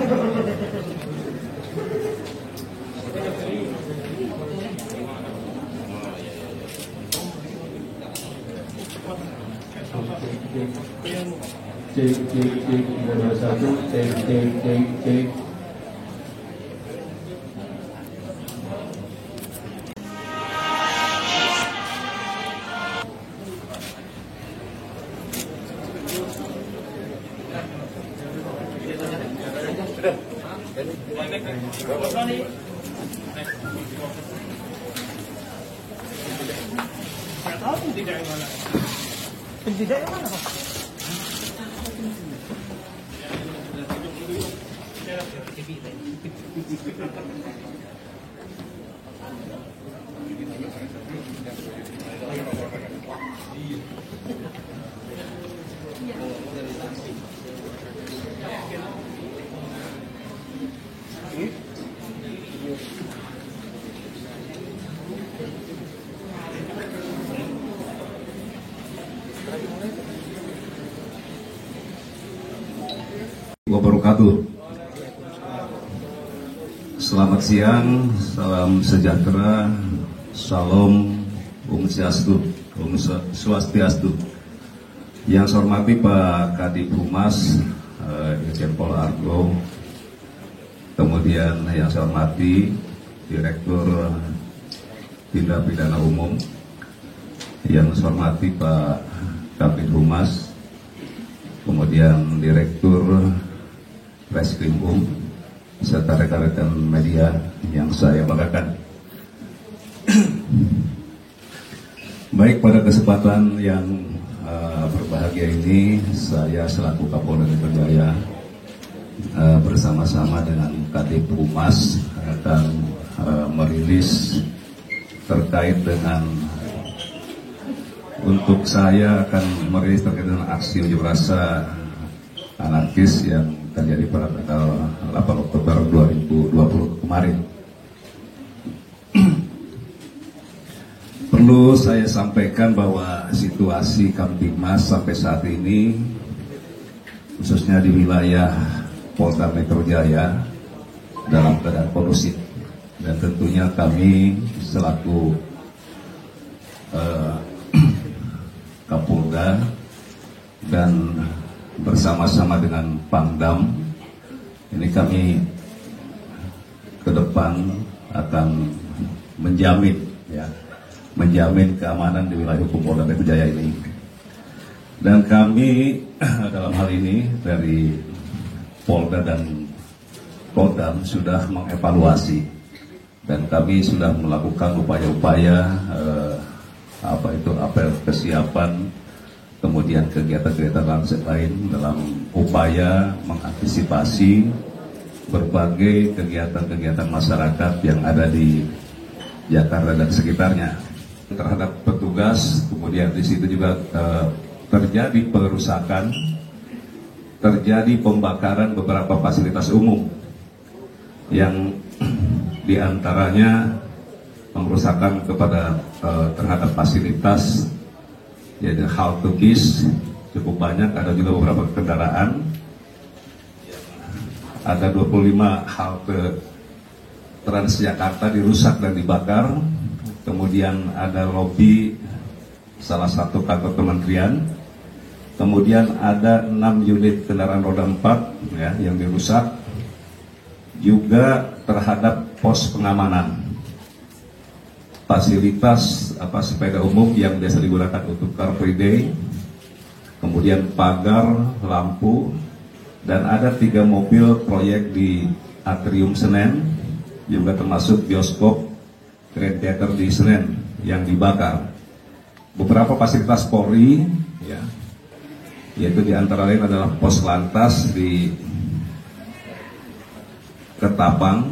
Cek 1 cek. Pendidik yang mana, Pak? Wabarakatuh. Selamat siang, salam sejahtera, salam, Om Swastiastu. Yang saya hormati Pak Kadif Humas, Irjen Pol Argo, kemudian yang saya hormati Direktur Tindak Pidana Umum, yang saya hormati Pak Kadif Humas, kemudian Direktur Reskrimum, serta rekan-rekan media yang saya banggakan. Baik, pada kesempatan yang berbahagia ini, saya selaku Kapolda Metro Jaya bersama-sama dengan Kadif Humas akan merilis terkait dengan, untuk saya akan merilis terkait dengan aksi unjuk rasa anarkis yang terjadi pada tanggal 8 Oktober 2020 kemarin. Perlu saya sampaikan bahwa situasi Kamtibmas sampai saat ini, khususnya di wilayah Polda Metro Jaya, dalam keadaan kondusif, dan tentunya kami selaku Kapolda dan bersama-sama dengan Pangdam, ini kami ke depan akan menjamin keamanan di wilayah hukum Polda Metro Jaya ini. Dan kami dalam hal ini dari Polda dan Kodam sudah mengevaluasi, dan kami sudah melakukan upaya-upaya apel kesiapan, kemudian kegiatan-kegiatan lain dalam upaya mengantisipasi berbagai kegiatan-kegiatan masyarakat yang ada di Jakarta dan sekitarnya terhadap petugas. Kemudian di situ juga terjadi perusakan, terjadi pembakaran beberapa fasilitas umum yang diantaranya pemrusakan kepada terhadap fasilitas, yaitu halte bis cukup banyak, ada juga beberapa kendaraan, ada 25 halte Transjakarta dirusak dan dibakar, kemudian ada lobi salah satu kantor kementerian, kemudian ada 6 unit kendaraan roda 4 yang dirusak, juga terhadap pos pengamanan fasilitas sepeda umum yang biasa digunakan untuk Car Free Day, kemudian pagar, lampu, dan ada 3 mobil proyek di Atrium Senen, juga termasuk bioskop Grand Theater di Senen yang dibakar. Beberapa fasilitas Polri, yaitu diantara lain adalah pos lantas di Ketapang,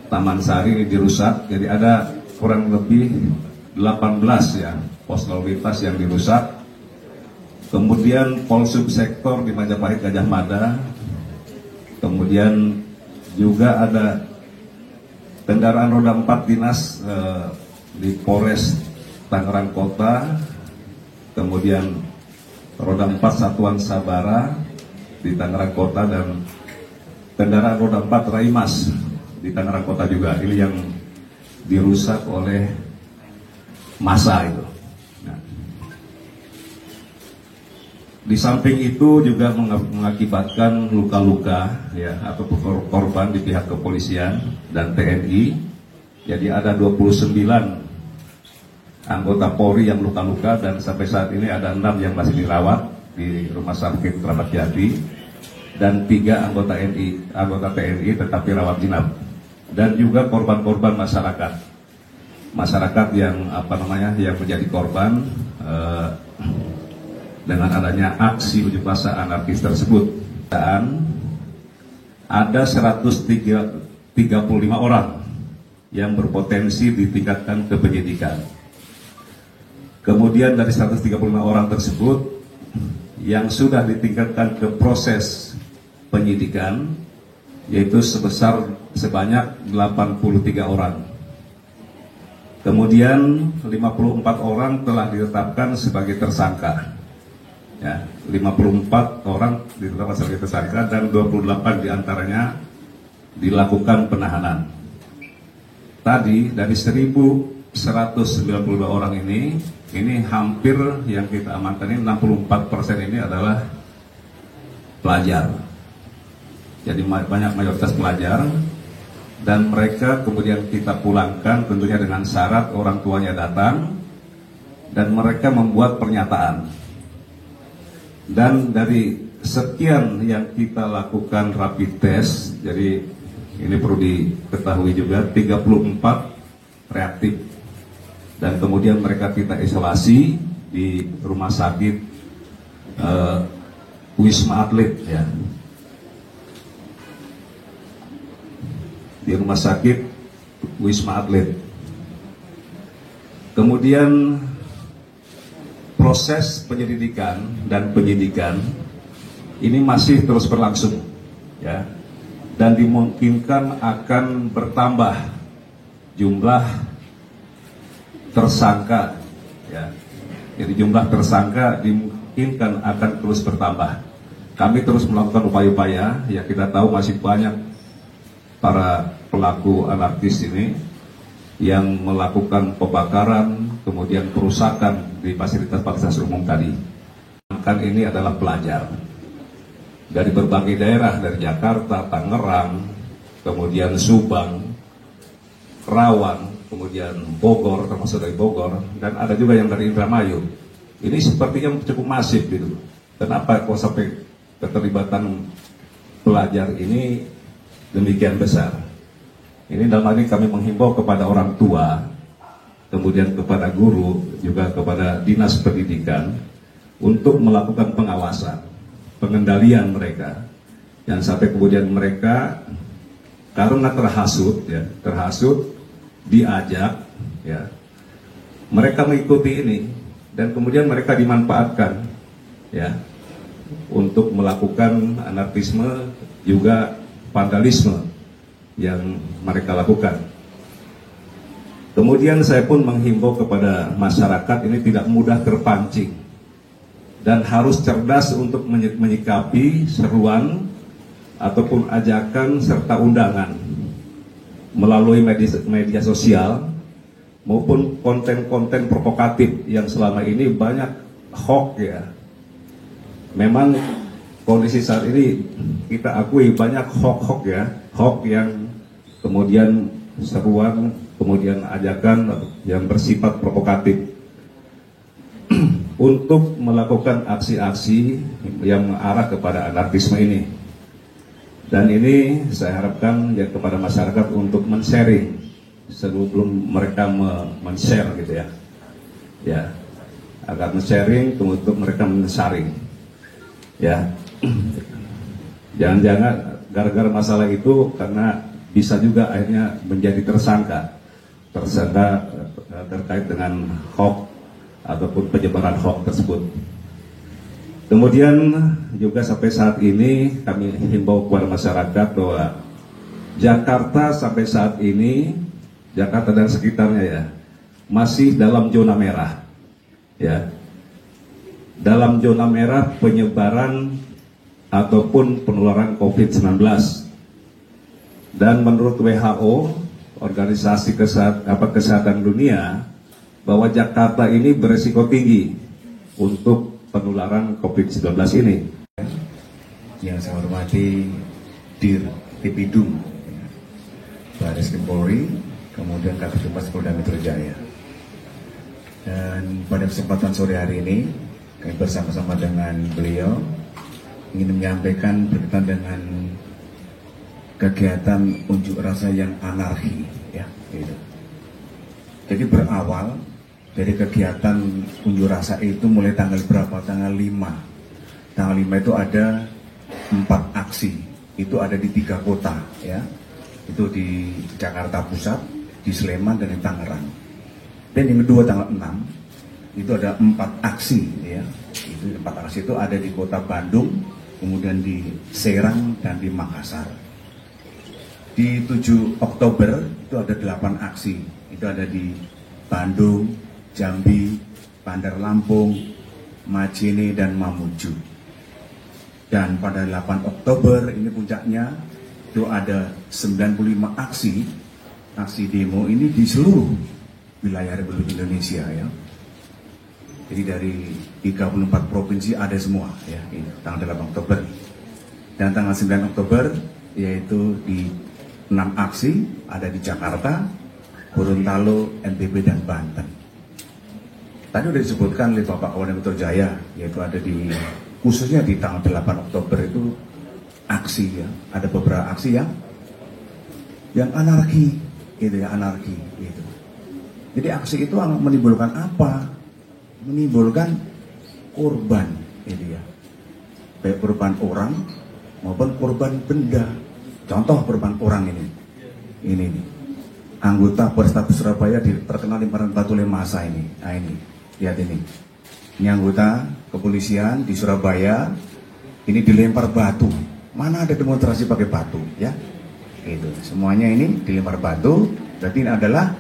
Taman Sari ini dirusak, jadi ada kurang lebih 18 pos lalu lintas yang dirusak. Kemudian Polsub sektor di Majapahit Gajah Mada, kemudian juga ada kendaraan roda 4 dinas di Polres Tangerang Kota, kemudian roda 4 Satuan Sabara di Tangerang Kota, dan kendaraan roda 4 Raimas di Tangerang Kota juga. Ini yang dirusak oleh massa itu. Nah, di samping itu juga mengakibatkan luka-luka ya atau korban di pihak kepolisian dan TNI. Jadi ada 29 anggota Polri yang luka-luka dan sampai saat ini ada 6 yang masih dirawat di Rumah Sakit Kramat Jati dan 3 anggota TNI tetapi rawat inap, dan juga korban-korban masyarakat yang yang menjadi korban dengan adanya aksi unjuk rasa anarkis tersebut. Dan ada 135 orang yang berpotensi ditingkatkan ke penyidikan. Kemudian dari 135 orang tersebut yang sudah ditingkatkan ke proses penyidikan yaitu sebanyak 83 orang. Kemudian 54 orang telah ditetapkan sebagai tersangka. Ya, 54 orang ditetapkan sebagai tersangka dan 28 diantaranya dilakukan penahanan. Tadi dari 1.192 orang ini hampir yang kita amankan ini 64% ini adalah pelajar. Jadi banyak mayoritas pelajar, dan mereka kemudian kita pulangkan tentunya dengan syarat orang tuanya datang dan mereka membuat pernyataan. Dan dari sekian yang kita lakukan rapid test, jadi ini perlu diketahui juga 34 reaktif, dan kemudian mereka kita isolasi di rumah sakit Wisma Atlet ya. Di rumah sakit Wisma Atlet. Kemudian proses penyelidikan dan penyidikan ini masih terus berlangsung ya, dan dimungkinkan akan bertambah jumlah tersangka ya. Jadi jumlah tersangka dimungkinkan akan terus bertambah. Kami terus melakukan upaya-upaya ya, kita tahu masih banyak para pelaku anarkis ini yang melakukan pembakaran, kemudian perusakan di fasilitas-fasilitas umum tadi. Kan ini adalah pelajar dari berbagai daerah, dari Jakarta, Tangerang, kemudian Subang, Kerawang, kemudian Bogor, termasuk dari Bogor, dan ada juga yang dari Indramayu. Ini sepertinya cukup masif gitu. Kenapa kok sampai keterlibatan pelajar ini demikian besar? Ini dalam hal ini kami menghimbau kepada orang tua, kemudian kepada guru, juga kepada dinas pendidikan untuk melakukan pengawasan, pengendalian mereka, yang sampai kemudian mereka karena terhasut diajak ya, mereka mengikuti ini dan kemudian mereka dimanfaatkan ya untuk melakukan anarkisme juga vandalisme yang mereka lakukan. Kemudian saya pun menghimbau kepada masyarakat ini tidak mudah terpancing dan harus cerdas untuk menyikapi seruan ataupun ajakan serta undangan melalui media sosial maupun konten-konten provokatif yang selama ini banyak hoax ya. Memang kondisi saat ini kita akui banyak hoax ya, hoax yang kemudian seruan, kemudian ajakan yang bersifat provokatif untuk melakukan aksi-aksi yang mengarah kepada anarkisme ini. Dan ini saya harapkan ya kepada masyarakat untuk men-sharing sebelum mereka men-share gitu ya. Ya, agar men-sharing untuk mereka men-sharing. Ya. Jangan-jangan gara-gara masalah itu karena bisa juga akhirnya menjadi tersangka terkait dengan hoax ataupun penyebaran hoax tersebut. Kemudian juga sampai saat ini kami himbau kepada masyarakat bahwa Jakarta sampai saat ini, Jakarta dan sekitarnya ya, masih dalam zona merah ya, dalam zona merah penyebaran ataupun penularan COVID-19 Dan menurut WHO, Organisasi Kesehatan Dunia, bahwa Jakarta ini beresiko tinggi untuk penularan COVID-19 ini. Yang saya hormati Dir Tipidum, Baris Krim Polri, kemudian Kabid Humas Polda Metro Jaya. Dan pada kesempatan sore hari ini, kami bersama-sama dengan beliau ingin menyampaikan berkaitan dengan kegiatan unjuk rasa yang anarki, ya, gitu. Jadi berawal dari kegiatan unjuk rasa itu mulai tanggal berapa? Tanggal 5. Tanggal 5 itu ada 4 aksi. Itu ada di 3 kota, ya. Itu di Jakarta Pusat, di Sleman, dan di Tangerang. Dan yang kedua tanggal 6 itu ada 4 aksi, ya. Itu 4 aksi itu ada di kota Bandung, kemudian di Serang, dan di Makassar. Di 7 Oktober itu ada 8 aksi. Itu ada di Bandung, Jambi, Bandar Lampung, Majene, dan Mamuju. Dan pada 8 Oktober ini puncaknya itu ada 95 aksi demo ini di seluruh wilayah Republik Indonesia, ya. Jadi dari 34 provinsi ada semua, ya, ini tanggal 8 Oktober. Dan tanggal 9 Oktober yaitu di 6 aksi ada di Jakarta, Gorontalo, NTB, dan Banten. Tadi sudah disebutkan oleh Bapak Kapolda Metro Jaya, yaitu ada di khususnya di tanggal 8 Oktober itu aksi, ya. Ada beberapa aksi yang anarki, gitu ya, anarki gitu. Jadi aksi itu menimbulkan apa? Menimbulkan korban, gitu ya. Baik korban orang maupun korban benda. Contoh korban orang ini nih. Anggota Polrestabes Surabaya terkena lemparan batu oleh massa ini. Nah ini, lihat ini. Ini anggota kepolisian di Surabaya, ini dilempar batu. Mana ada demonstrasi pakai batu, ya? Gitu. Semuanya ini dilempar batu, berarti ini adalah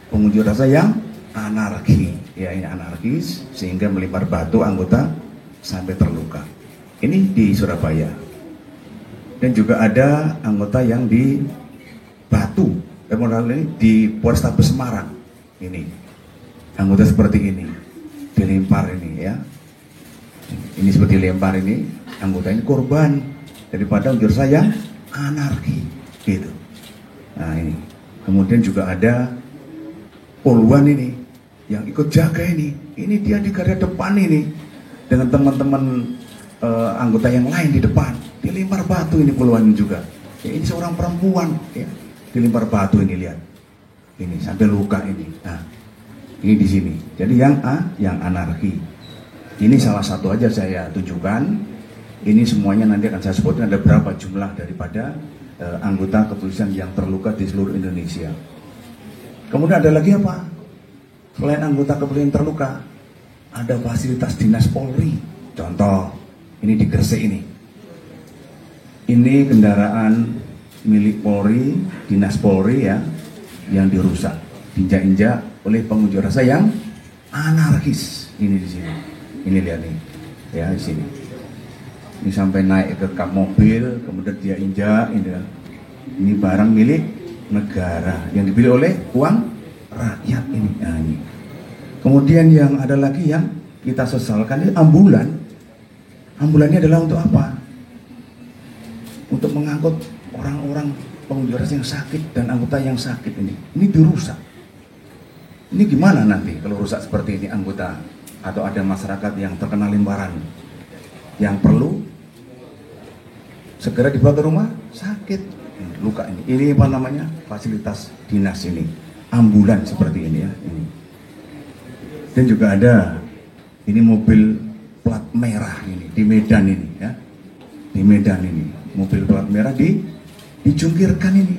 pengunjuk rasa yang anarki. Ya, ini anarkis sehingga melempar batu anggota sampai terluka. Ini di Surabaya. Dan juga ada anggota yang di Batu, di Polrestabes Semarang. Ini anggota seperti ini, dilempar ini, ya. Ini seperti dilempar ini, anggota ini korban daripada unjuk rasa yang anarki, gitu. Nah ini, kemudian juga ada Poluan ini, yang ikut jaga ini dia di garda depan ini dengan teman-teman anggota yang lain di depan, dilempar batu ini Poluan juga. Ya, ini seorang perempuan, ya. Dilempar batu ini, lihat ini sampai luka ini. Nah ini di sini. Jadi yang anarki ini salah satu aja saya tunjukkan. Ini semuanya nanti akan saya sebutkan ada berapa jumlah daripada anggota kepolisian yang terluka di seluruh Indonesia. Kemudian ada lagi apa? Selain anggota kepolisian terluka, ada fasilitas dinas Polri. Contoh ini di Gresik ini. Ini kendaraan milik Polri, dinas Polri, ya, yang dirusak, diinjak-injak oleh pengunjuk rasa yang anarkis. Ini di sini, ini lihat nih, ya, di sini. Ini sampai naik ke kap mobil, kemudian dia injak, ini barang milik negara yang dibeli oleh uang rakyat ini. Nah, ini. Kemudian yang ada lagi yang kita sesalkan ini ambulan. Ambulannya adalah untuk apa? Untuk mengangkut orang-orang pengunjuk rasa yang sakit dan anggota yang sakit ini dirusak. Ini gimana nanti kalau rusak seperti ini anggota atau ada masyarakat yang terkena lemparan yang perlu segera dibawa ke rumah sakit, luka ini. Ini apa namanya? Fasilitas dinas ini, ambulan seperti ini, ya. Ini. Dan juga ada ini mobil plat merah ini di Medan ini, ya. Di Medan ini mobil plat merah dijungkirkan ini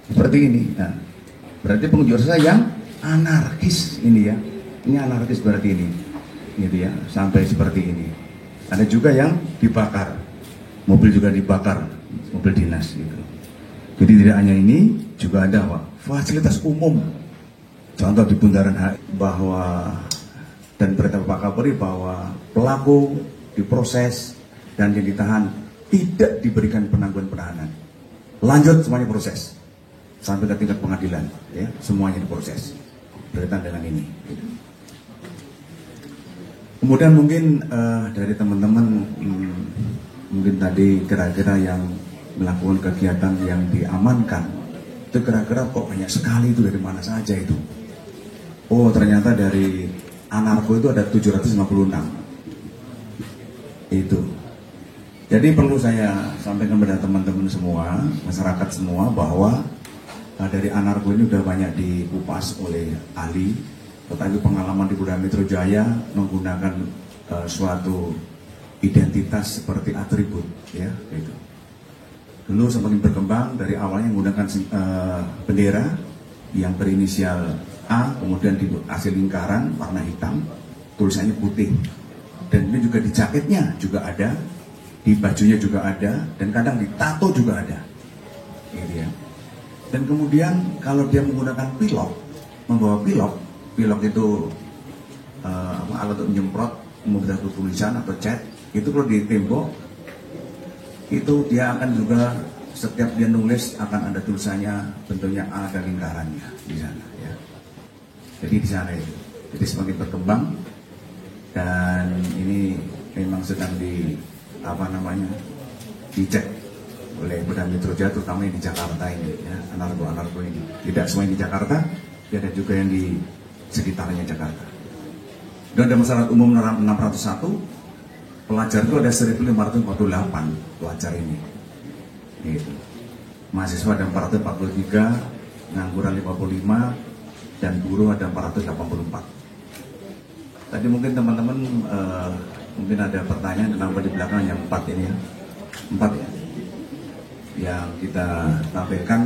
seperti ini. Nah, berarti pengunjuk rasa yang anarkis ini, ya. Ini anarkis berarti ini, gitu ya, sampai seperti ini. Ada juga yang dibakar, mobil juga dibakar, mobil dinas gitu. Jadi tidak hanya ini, juga ada fasilitas umum. Contoh di Bundaran HI bahwa dan perintah Pak Kapolri bahwa pelaku diproses dan yang ditahan tidak diberikan penangguhan penahanan. lanjut semuanya proses sampai ke tingkat pengadilan, ya semuanya diproses berkaitan dengan ini. Gitu. Kemudian mungkin dari teman-teman mungkin tadi kira-kira yang melakukan kegiatan yang diamankan itu kira-kira kok banyak sekali itu dari mana saja itu? Oh ternyata dari Anarko itu ada 756 itu. Jadi perlu saya sampaikan kepada teman-teman semua, masyarakat semua bahwa dari Anarko ini sudah banyak dikupas oleh ahli, tetapi pengalaman di Polda Metro Jaya menggunakan suatu identitas seperti atribut, ya, gitu. Dulu semakin berkembang dari awalnya menggunakan bendera yang berinisial A, kemudian di hasil lingkaran warna hitam, tulisannya putih, dan ini juga di jaketnya juga ada, di bajunya juga ada, dan kadang di tato juga ada, gitu ya. Dan kemudian kalau dia menggunakan pilok, membawa pilok itu alat untuk menyemprot kemudian tulisan atau cat, itu kalau di tembok itu dia akan juga setiap dia nulis akan ada tulisannya bentuknya A dan lingkarannya di sana, ya. Jadi di sana itu, jadi semakin berkembang dan ini memang sedang dicek oleh Polda Metro Jaya, terutama yang di Jakarta ini, ya, anarko ini. Tidak semua yang di Jakarta, ada juga yang di sekitarnya Jakarta. Dan ada masyarakat umum 601, pelajar itu ada 1548 pelajar ini. Gitu. Mahasiswa ada 443, pengangguran 55, dan buruh ada 484. Tadi mungkin teman-teman mungkin ada pertanyaan kenapa di belakang yang 4 ini ya. 4 ya. Yang kita tampilkan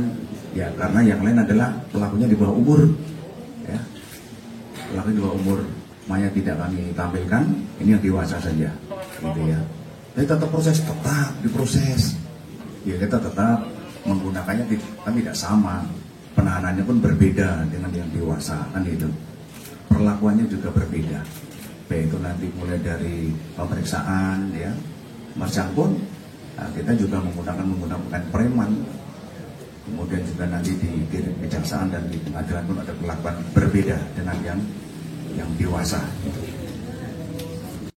ya karena yang lain adalah pelakunya di bawah umur, ya. Pelaku di bawah umur, makanya tidak kami tampilkan. Ini yang dewasa saja, gitu ya. Tapi tetap diproses. Ya kita tetap menggunakannya, tapi tidak sama. Penahanannya pun berbeda dengan yang dewasa, kan itu. Perlakuannya juga berbeda. Baik itu nanti mulai dari pemeriksaan, ya, marjang pun. Nah, kita juga menggunakan preman, kemudian juga nanti di kejaksaan dan di pengadilan pun ada perlakuan berbeda dengan yang dewasa. Gitu.